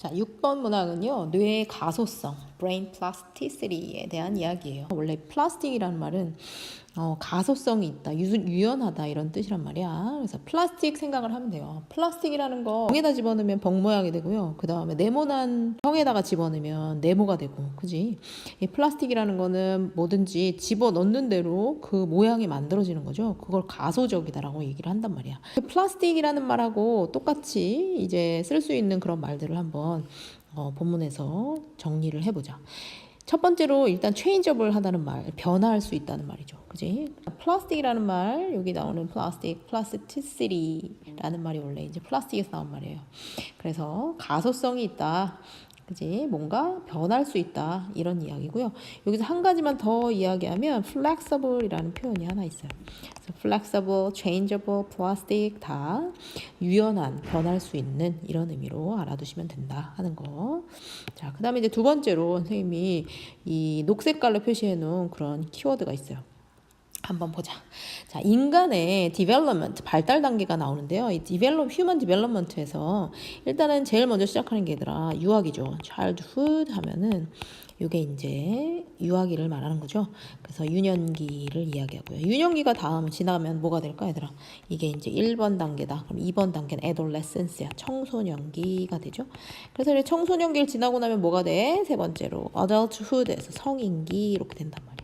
자, 6번 문항은요, 뇌의 가소성, brain plasticity에 대한 이야기예요. 원래 플라스틱이라는 말은 가소성이 있다, 유연하다 이런 뜻이란 말이야. 그래서 플라스틱 생각을 하면 돼요. 플라스틱이라는 거 병에다 집어넣으면 병 모양이 되고요. 그 다음에 네모난 형에다가 집어넣으면 네모가 되고, 그지? 이 플라스틱이라는 거는 뭐든지 집어넣는 대로 그 모양이 만들어지는 거죠. 그걸 가소적이다라고 얘기를 한단 말이야. 그 플라스틱이라는 말하고 똑같이 이제 쓸 수 있는 그런 말들을 한번 본문에서 정리를 해보자. 첫 번째로 일단 changeable 하다는 말, 변화할 수 있다는 말이죠. 그지? 플라스틱이라는 말, 여기 나오는 플라스틱, plasticity라는 말이 원래 이제 플라스틱에서 나온 말이에요. 그래서 가소성이 있다. 그지? 뭔가 변할 수 있다. 이런 이야기고요. 여기서 한 가지만 더 이야기하면 flexible이라는 표현이 하나 있어요. 그래서 flexible, changeable, plastic 다 유연한, 변할 수 있는 이런 의미로 알아두시면 된다 하는 거. 자, 그 다음에 이제 두 번째로 선생님이 이 녹색깔로 표시해 놓은 그런 키워드가 있어요. 한번 보자. 자, 인간의 development, 발달 단계가 나오는데요. 이 human development에서 일단은 제일 먼저 시작하는 게 얘들아, 유아기죠. childhood 하면은 이게 이제 유아기를 말하는 거죠. 그래서 유년기를 이야기하고요. 유년기가 다음 지나가면 뭐가 될까, 얘들아? 이게 이제 1번 단계다. 그럼 2번 단계는 adolescence야. 청소년기가 되죠. 그래서 이 청소년기를 지나고 나면 뭐가 돼? 세 번째로 adulthood에서 성인기 이렇게 된단 말이야.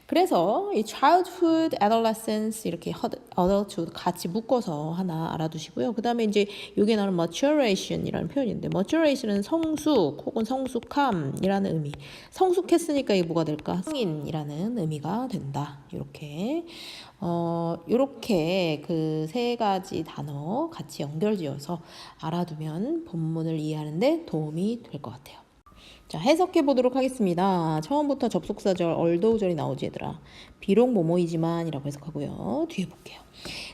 그래서 이 childhood, adolescence 이렇게 adulthood 같이 묶어서 하나 알아두시고요. 그 다음에 이제 여기에 나오는 maturation이라는 표현인데, maturation은 성숙 혹은 성숙함이라는 의미. 성숙했으니까 이게 뭐가 될까? 성인이라는 의미가 된다. 이렇게 이렇게 그 세 가지 단어 같이 연결지어서 알아두면 본문을 이해하는데 도움이 될 것 같아요. 자, 해석해 보도록 하겠습니다. 처음부터 접속사절 얼더우절이 나오지 얘들아. 비록 뭐뭐이지만 이라고 해석하고요. 뒤에 볼게요.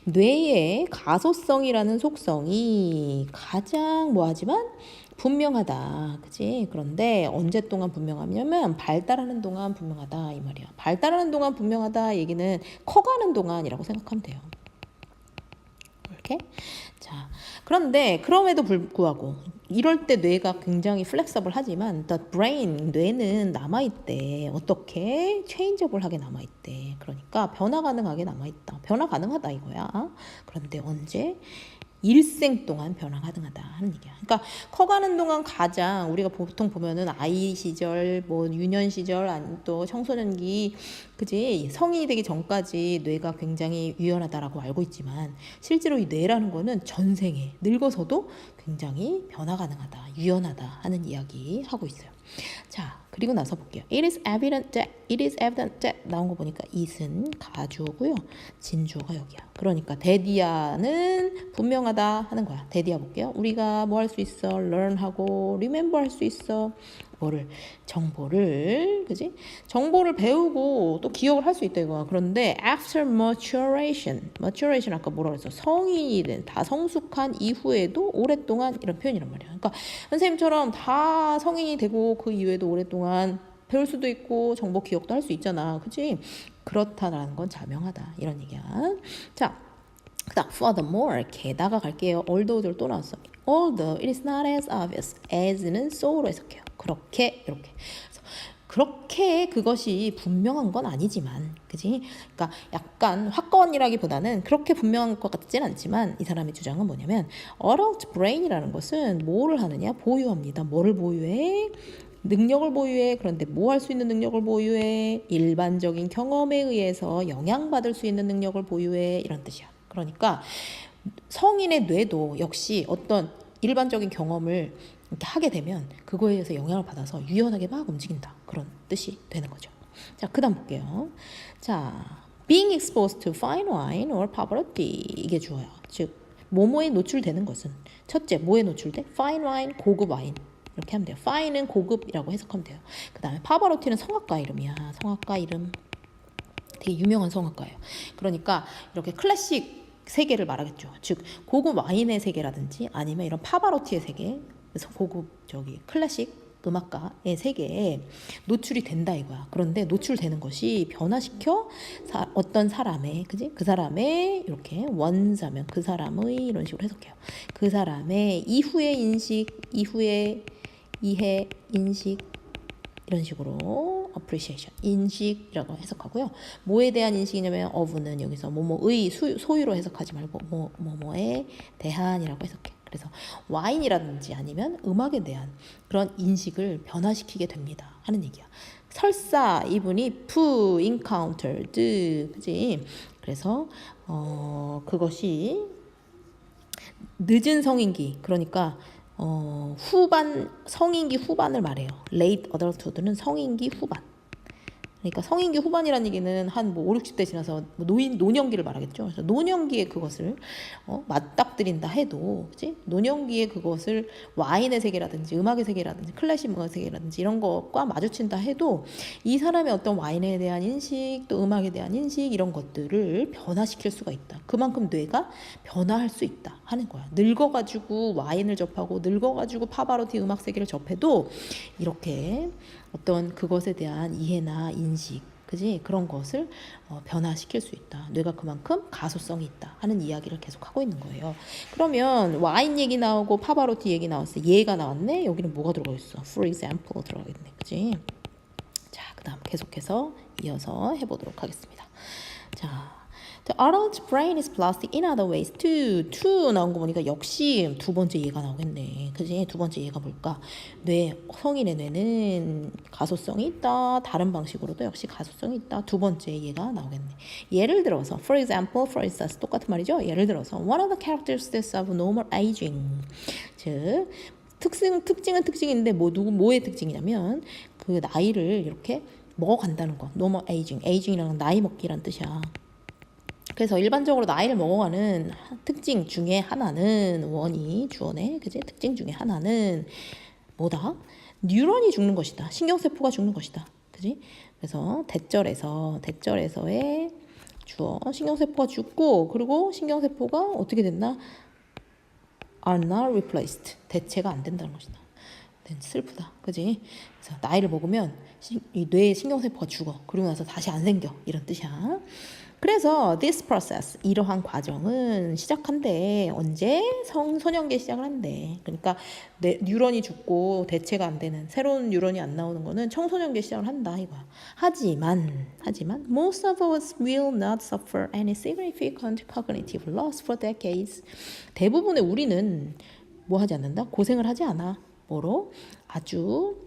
뇌의 가소성이라는 속성이 가장 뭐하지만 분명하다. 그치? 그런데 언제 동안 분명하냐면 발달하는 동안 분명하다 이 말이야. 발달하는 동안 분명하다 얘기는 커가는 동안이라고 생각하면 돼요. 이렇게. 자, 그런데 그럼에도 불구하고 이럴 때 뇌가 굉장히 플렉서블 하지만 the brain, 뇌는 남아있대. 어떻게? changeable하게 남아있대. 그러니까 변화 가능하게 남아있다. 변화 가능하다 이거야. 그런데 언제? 일생 동안 변화 가능하다 하는 얘기야. 그러니까 커가는 동안 가장 우리가 보통 보면은 아이 시절, 뭐 유년 시절, 아니 또 청소년기, 그지? 성인이 되기 전까지 뇌가 굉장히 유연하다라고 알고 있지만 실제로 이 뇌라는 거는 전생에 늙어서도 굉장히 변화 가능하다, 유연하다 하는 이야기 하고 있어요. 자, 그리고 나서 볼게요. It is evident that 나온 거 보니까 it은 가주어고요. 진주어가 여기야. 그러니까 대디아는 분명하다 하는 거야. 대디아 볼게요. 우리가 뭐 할 수 있어? learn하고 remember 할 수 있어. 뭐를? 정보를, 그지? 정보를 배우고 또 기억을 할 수 있다 이거야. 그런데 after maturation 아까 뭐라 그랬어? 성인이 된, 다 성숙한 이후에도 오랫동안 이런 표현이란 말이야. 그러니까 선생님처럼 다 성인이 되고 그 이후에도 오랫동안 배울 수도 있고 정보 기억도 할 수 있잖아. 그치? 그렇다라는 건 자명하다. 이런 얘기야. 자, 그다음 furthermore 게다가 갈게요. although 또 나왔어. although it is not as obvious as는 so로 해석해요. 그렇게 이렇게. 그렇게 그것이 분명한 건 아니지만, 그지? 그러니까 약간 확건이라기보다는 그렇게 분명한 것 같진 않지만 이 사람의 주장은 뭐냐면 adult brain이라는 것은 뭐를 하느냐? 보유합니다. 뭐를 보유해? 능력을 보유해. 그런데 뭐 할 수 있는 능력을 보유해? 일반적인 경험에 의해서 영향받을 수 있는 능력을 보유해. 이런 뜻이야. 그러니까 성인의 뇌도 역시 어떤 일반적인 경험을 이렇게 하게 되면 그거에 의해서 영향을 받아서 유연하게 막 움직인다. 그런 뜻이 되는 거죠. 자, 그 다음 볼게요. 자, being exposed to fine wine or Pavarotti 이게 주어요. 즉, 뭐뭐에 노출되는 것은 첫째, 뭐에 노출돼? fine wine, 고급 와인. 이렇게 하면 돼요. fine은 고급이라고 해석하면 돼요. 그 다음에 파바로티는 성악가 이름이야. 성악가 이름. 되게 유명한 성악가예요. 그러니까 이렇게 클래식 세계를 말하겠죠. 즉 고급 와인의 세계라든지 아니면 이런 파바로티의 세계, 그래서 고급 클래식 음악가의 세계에 노출이 된다 이거야. 그런데 노출되는 것이 변화시켜 어떤 사람의, 그지? 그 사람의 이렇게 원자면 그 사람의 이런 식으로 해석해요. 그 사람의 이후의 인식, 이후의 이해, 인식 이런 식으로 appreciation, 인식이라고 해석하고요. 뭐에 대한 인식이냐면 of는 여기서 뭐뭐의 소유로 해석하지 말고 뭐뭐에 대한이라고 해석해. 그래서 와인이라든지 아니면 음악에 대한 그런 인식을 변화시키게 됩니다 하는 얘기야. 설사 이분이 encountered, 그지? 그래서 그것이 늦은 성인기, 그러니까 후반, 성인기 후반을 말해요. late adulthood는 성인기 후반. 그러니까 성인기 후반이라는 얘기는 한 뭐 5, 60대 지나서 노년기를 말하겠죠. 그래서 노년기에 그것을 맞닥뜨린다 해도, 그치? 노년기에 그것을 와인의 세계라든지 음악의 세계라든지 클래식 음악의 세계라든지 이런 것과 마주친다 해도 이 사람의 어떤 와인에 대한 인식, 또 음악에 대한 인식 이런 것들을 변화시킬 수가 있다. 그만큼 뇌가 변화할 수 있다 하는 거야. 늙어가지고 와인을 접하고 늙어가지고 파바로티 음악 세계를 접해도 이렇게 어떤 그것에 대한 이해나 인식, 그지? 그런 것을 변화시킬 수 있다. 뇌가 그만큼 가소성이 있다 하는 이야기를 계속 하고 있는 거예요. 그러면 와인 얘기 나오고 파바로티 얘기 나왔어. 얘가 나왔네. 여기는 뭐가 들어가 있어? For example 들어가 있네, 그지? 자, 그다음 계속해서 이어서 해보도록 하겠습니다. 자. The adult brain is plastic in other ways too. to 나온 거 보니까 역시 두 번째 예가 나오겠네. 그지? 두 번째 예가 뭘까? 성인의 뇌는 가소성이 있다. 다른 방식으로도 역시 가소성이 있다. 두 번째 예가 나오겠네. 예를 들어서, for example, for instance, 똑같은 말이죠. 예를 들어서, one of the characteristics of normal aging. 즉, 특징은 특징인데 뭐의 특징이냐면 그 나이를 이렇게 먹어간다는 거. normal aging. aging이라는 나이 먹기란 뜻이야. 그래서 일반적으로 나이를 먹어가는 특징 중에 하나는 원이 주어네, 그지? 특징 중에 하나는 뭐다? 뉴런이 죽는 것이다. 신경세포가 죽는 것이다. 그지? 그래서 대절에서의 주어 신경세포가 죽고, 그리고 신경세포가 어떻게 됐나? are not replaced. 대체가 안 된다는 것이다. 슬프다. 그지? 그래서 나이를 먹으면 이 뇌의 신경세포가 죽어. 그리고 나서 다시 안 생겨. 이런 뜻이야. 그래서 this process, 이러한 과정은 시작한대. 언제? 청소년기에 시작을 한대. 그러니까 뉴런이 죽고 대체가 안 되는, 새로운 뉴런이 안 나오는 거는 청소년기에 시작을 한다 이거야. 하지만 most of us will not suffer any significant cognitive loss for decades. 대부분의 우리는 뭐 하지 않는다? 고생을 하지 않아. 뭐로? 아주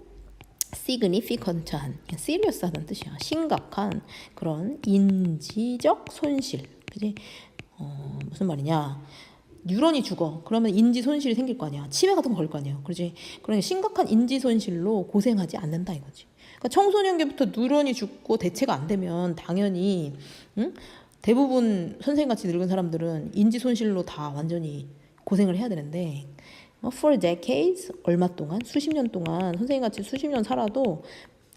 significant한, serious하다는 뜻이야. 심각한 그런 인지적 손실. 그지? 무슨 말이냐? 뉴런이 죽어. 그러면 인지 손실이 생길 거 아니야. 치매 같은 거 걸릴 거 아니야. 그렇지? 그러니까 심각한 인지 손실로 고생하지 않는다 이거지. 그러니까 청소년기부터 뉴런이 죽고 대체가 안 되면 당연히 대부분 선생님같이 늙은 사람들은 인지 손실로 다 완전히 고생을 해야 되는데, for decades, 얼마 동안, 수십 년 동안 선생님같이 수십 년 살아도,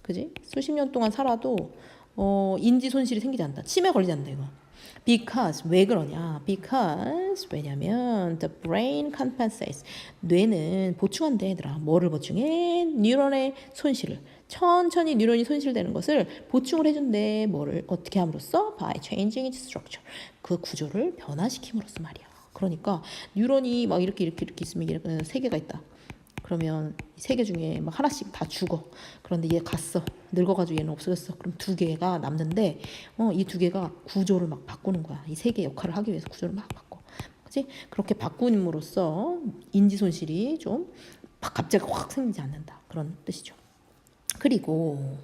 그지? 수십 년 동안 살아도 인지 손실이 생기지 않는다. 치매 걸리지 않는다 이거. Because, 왜 그러냐? Because, 왜냐면 the brain compensates. 뇌는 보충한대 얘들아. 뭐를 보충해? 뉴런의 손실을. 천천히 뉴런이 손실되는 것을 보충을 해준대. 뭐를 어떻게 함으로써? By changing its structure. 그 구조를 변화시킴으로써 말이야. 그러니까 뉴런이 막 이렇게 있으면 세 개가 있다. 그러면 세 개 중에 막 하나씩 다 죽어. 그런데 얘 갔어. 늙어가지고 얘는 없어졌어. 그럼 두 개가 남는데 이 두 개가 구조를 막 바꾸는 거야. 이 세 개 역할을 하기 위해서 구조를 막 바꿔. 그렇지? 그렇게 바꾸님으로써 인지 손실이 좀 갑자기 확 생기지 않는다. 그런 뜻이죠. 그리고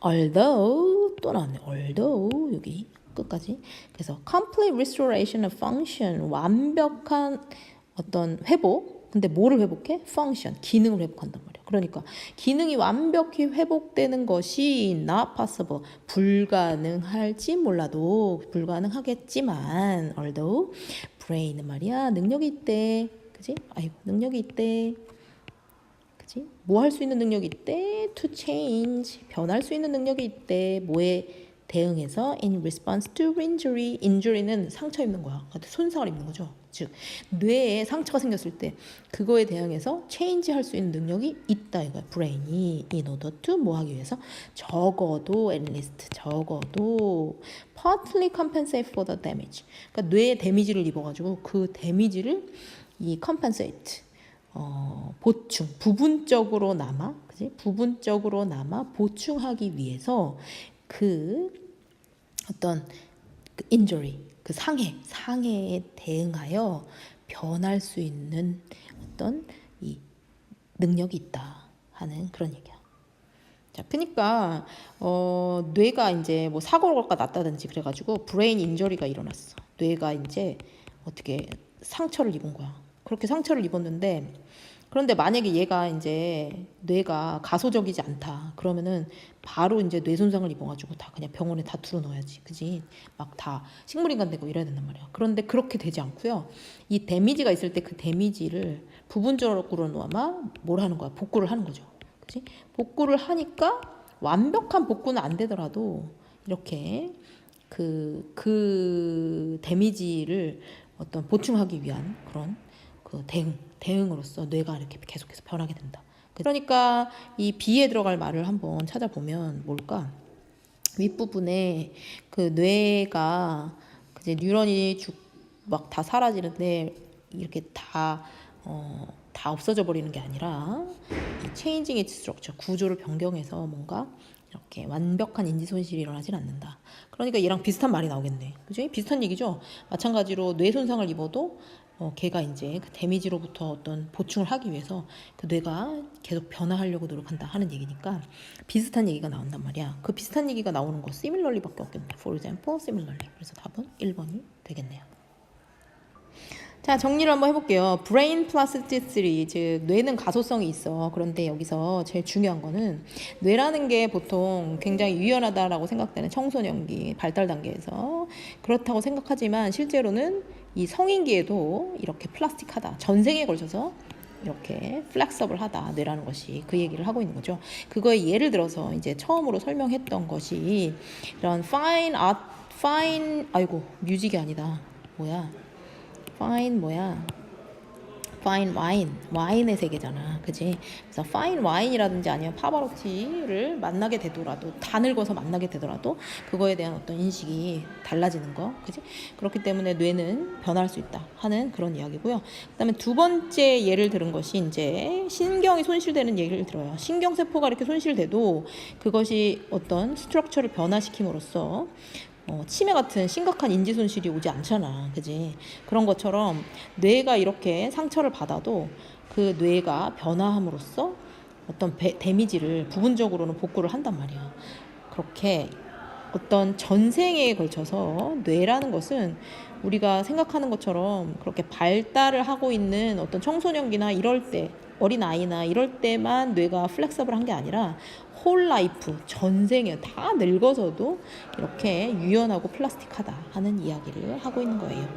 although 또 나왔네. although 여기 끝까지. 그래서 complete restoration of function, 완벽한 어떤 회복. 근데 뭐를 회복해? function, 기능을 회복한단 말이야. 그러니까 기능이 완벽히 회복되는 것이 not possible, 불가능할지 몰라도 불가능하겠지만 although brain은 말이야 능력이 있대. 그지? 아이고 능력이 있대. 그지? 뭐 할 수 있는 능력이 있대? to change, 변할 수 있는 능력이 있대. 뭐에 대응해서 in response to injury. injury는 상처 입는 거야. 손상을 입는 거죠. 즉 뇌에 상처가 생겼을 때 그거에 대항해서 체인지 할 수 있는 능력이 있다 이거야. 브레인이 in order to 뭐 하기 위해서 적어도 at least 적어도 partly compensate for the damage. 그러니까 뇌에 데미지를 입어가지고 그 데미지를 이 compensate 보충 부분적으로나마 그지 부분적으로나마 보충하기 위해서 그 어떤 그 injury 그 상해에 대응하여 변할 수 있는 어떤 이 능력이 있다 하는 그런 얘기야. 자, 그러니까 뇌가 이제 뭐 사고가 났다든지 그래가지고 브레인 인저리가 일어났어. 뇌가 이제 어떻게 상처를 입은 거야. 그렇게 상처를 입었는데 그런데 만약에 얘가 이제 뇌가 가소적이지 않다 그러면은 바로 이제 뇌 손상을 입어가지고 다 그냥 병원에 다 들어 넣어야지, 그지? 막 다 식물인간 되고 이래야 된단 말이야. 그런데 그렇게 되지 않고요. 이 데미지가 있을 때 그 데미지를 부분적으로나마 뭘 하는 거야? 복구를 하는 거죠, 그지? 복구를 하니까 완벽한 복구는 안 되더라도 이렇게 그 데미지를 어떤 보충하기 위한 그런 그 대응으로서 뇌가 이렇게 계속해서 변하게 된다. 그러니까 이 B에 들어갈 말을 한번 찾아보면 뭘까? 윗부분에 그 뇌가 이제 뉴런이 막 다 사라지는데 이렇게 다 없어져 버리는 게 아니라 이 체인징 잇 스트럭처 구조를 변경해서 뭔가 이렇게 완벽한 인지 손실이 일어나진 않는다. 그러니까 얘랑 비슷한 말이 나오겠네. 그죠? 비슷한 얘기죠. 마찬가지로 뇌 손상을 입어도 걔가 이제 그 데미지로부터 어떤 보충을 하기 위해서 그 뇌가 계속 변화하려고 노력한다 하는 얘기니까 비슷한 얘기가 나온단 말이야. 그 비슷한 얘기가 나오는 거 similarly밖에 없겠네. For example, similarly. 그래서 답은 1번이 되겠네요. 자, 정리를 한번 해볼게요. brain plasticity, 즉 뇌는 가소성이 있어. 그런데 여기서 제일 중요한 거는 뇌라는 게 보통 굉장히 유연하다라고 생각되는 청소년기 발달 단계에서 그렇다고 생각하지만 실제로는 이 성인기에도 이렇게 플라스틱하다. 전생에 걸쳐서 이렇게 플렉서블하다 뇌라는 것이 그 얘기를 하고 있는 거죠. 그거에 예를 들어서 이제 처음으로 설명했던 것이 이런 뮤직이 아니다. fine wine, 와인의 세계잖아, 그지? 그래서 fine wine이라든지 아니면 파바로티를 만나게 되더라도 다 늙어서 만나게 되더라도 그거에 대한 어떤 인식이 달라지는 거, 그지? 그렇기 때문에 뇌는 변할 수 있다 하는 그런 이야기고요. 그다음에 두 번째 예를 들은 것이 이제 신경이 손실되는 예를 들어요. 신경세포가 이렇게 손실돼도 그것이 어떤 스트럭처를 변화시킴으로써 치매 같은 심각한 인지 손실이 오지 않잖아, 그지? 그런 것처럼 뇌가 이렇게 상처를 받아도 그 뇌가 변화함으로써 어떤 데미지를 부분적으로는 복구를 한단 말이야. 그렇게 어떤 전생에 걸쳐서 뇌라는 것은 우리가 생각하는 것처럼 그렇게 발달을 하고 있는 어떤 청소년기나 이럴 때, 어린아이나 이럴 때만 뇌가 플렉서블한 게 아니라 홀 라이프, 전생에 다 늙어서도 이렇게 유연하고 플라스틱하다 하는 이야기를 하고 있는 거예요.